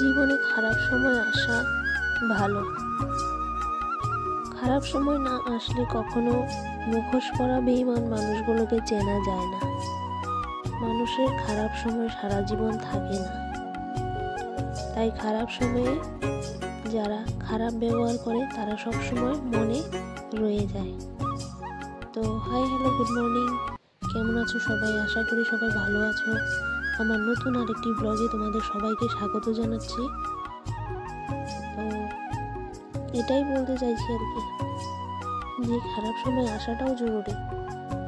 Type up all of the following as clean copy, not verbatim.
জীবনে খারাপ সময় আসা ভালো। খারাপ সময় না আসলে কখনো মুখোশ পরা বেঈমান মানুষগুলোকে চেনা যায় না। মানুষের খারাপ সময় সারা জীবন থাকে না, তাই খারাপ সময়ে যারা খারাপ ব্যবহার করে তারা সব সময় মনে রয়ে যায়। তো হাই হ্যালো গুড মর্নিং, কেমন আছো সবাই? আশা করি সবাই ভালো আছো। আমার নতুন আরেকটি ব্লগে তোমাদের সবাইকে স্বাগত জানাচ্ছি। তো এটাই বলতে চাইছি আর কি, যে খারাপ সময় আসাটাও জরুরি,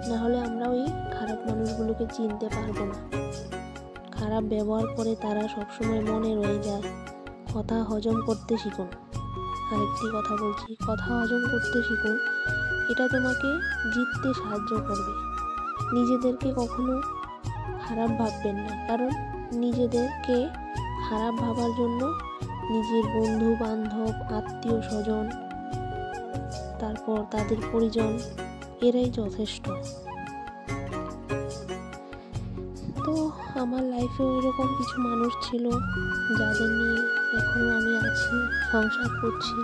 না হলে আমরা ওই খারাপ মানুষগুলোকে চিনতে পারবো না। খারাপ ব্যবহার করে তারা সবসময় মনে রয়ে যায়। কথা হজম করতে শিখুন। আরেকটি কথা বলছি, কথা হজম করতে শিখুন। এটা তোমাকে জিততে সাহায্য করবে। নিজেদেরকে কখনো খারাপ ভাববেন না, কারণ নিজেদেরকে খারাপ ভাবার জন্য নিজের বন্ধু বান্ধব, আত্মীয় স্বজন, তারপর তাদের পরিজন, এরাই যথেষ্ট। তো আমার লাইফেও এরকম কিছু মানুষ ছিল যাদের নিয়ে এখনো আমি আছি, সংসার করছি।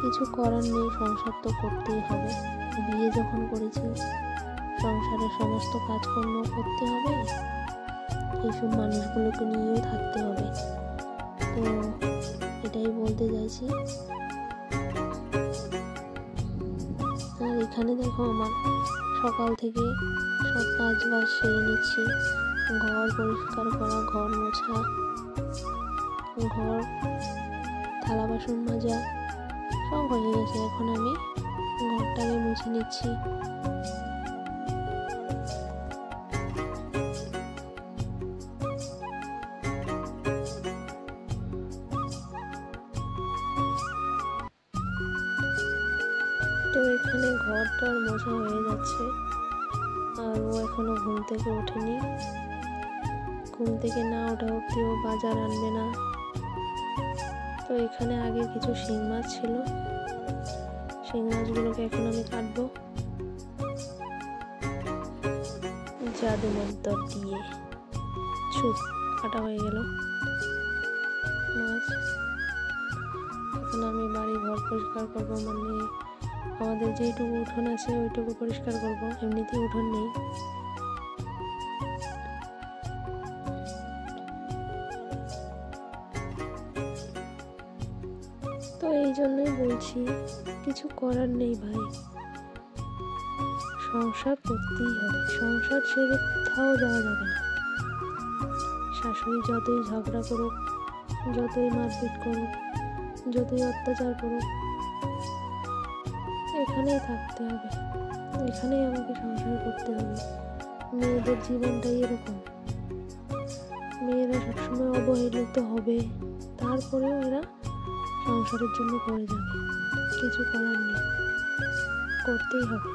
কিছু করার নেই, সংসার তো করতেই হবে। বিয়ে যখন করেছি, সংসারের সমস্ত কাজকর্ম করতে হবে, এইসব মানুষগুলোকে নিয়েও থাকতে হবে। তো এটাই বলতে চাইছি। আর এখানে দেখো, আমার সকাল থেকে সব কাজ বাজ সেরে নিচ্ছি। ঘর পরিষ্কার করা, ঘর মোছা, ঘর থালা বাসন মাজা সব হয়ে গেছে। এখন আমি ঘরটাকে মুছে নিচ্ছি। তো এখানে ঘরটার মোছা হয়ে যাচ্ছে, আর ও এখনো ঘুম থেকে ওঠেনি। ঘুম থেকে না ওঠা অব্দি ও বাজার আনবে না। তো এখানে আগে কিছু শিং মাছ ছিল, শিং মাছগুলোকে এখন আমি কাটবো জাদু মন্ত্র দিয়ে। ছুপ, কাটা হয়ে গেল মাছ। এখন আমি বাড়ি ঘর পরিষ্কার করবো, মানে আমাদের যেটুকু উঠোন আছে ওইটুকু পরিষ্কার করব। এমনিতেই উঠোন নেই। তো এই জন্যই বলছি, কিছু করার নেই ভাই, সংসার করতেই হবে। সংসার ছেড়ে কোথাও যাওয়া যাবে না। শাশুড়ি যতই ঝগড়া করুক, যতই মারপিট করুক, যতই অত্যাচার করুক, এখানেই থাকতে হবে, এখানেই আমাকে সংসার করতে হবে। মেয়েদের জীবনটাই এরকম। মেয়েরা সবসময় অবহেলিত হবে, তারপরেও এরা সংসারের জন্য করে যাবে। কিছু করার নেই, করতেই হবে।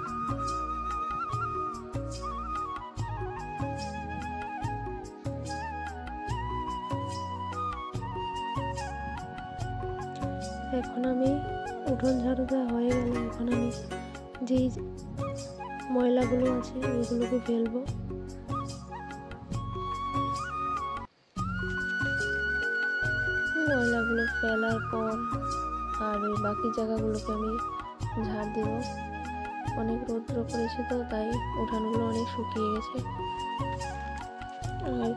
এখন আমি উঠোন ঝাড়ু দেওয়া হয়ে গেল। এখন আমি যেই ময়লাগুলো আছে ওইগুলোকে ফেলবো। ময়লাগুলো ফেলার পর আর ওই বাকি জায়গাগুলোকে আমি ঝাড় দিব। অনেক রৌদ্র পড়েছে, তো তাই উঠানগুলো অনেক শুকিয়ে গেছে। আর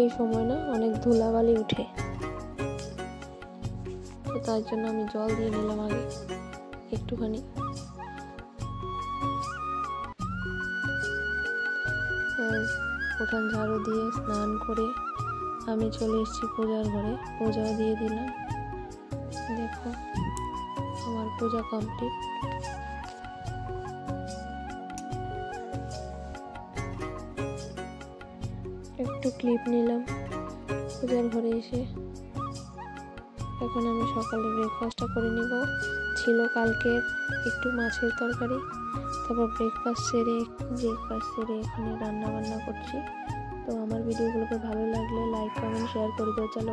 এই সময় না অনেক ধুলাবালি উঠে, তো তার জন্য আমি জল দিয়ে নিলাম আগে একটুখানি। উঠান ঝাড়ু দিয়ে স্নান করে আমি চলে এসেছি পূজার ঘরে। পূজাও দিয়ে দিলাম। দেখো, আমার পূজা কমপ্লিট। একটু ক্লিপ নিলাম পূজার ঘরে এসে। এখন আমি সকালে ব্রেকফাস্টটা করে নিব। ছিল কালকের একটু মাছের তরকারি, তারপর ব্রেকফাস্ট সেরে এখানে রান্না বান্না করছি। তো আমার ভিডিওগুলোকে ভালো লাগলে লাইক কমেন্ট শেয়ার করে দাও। চলো।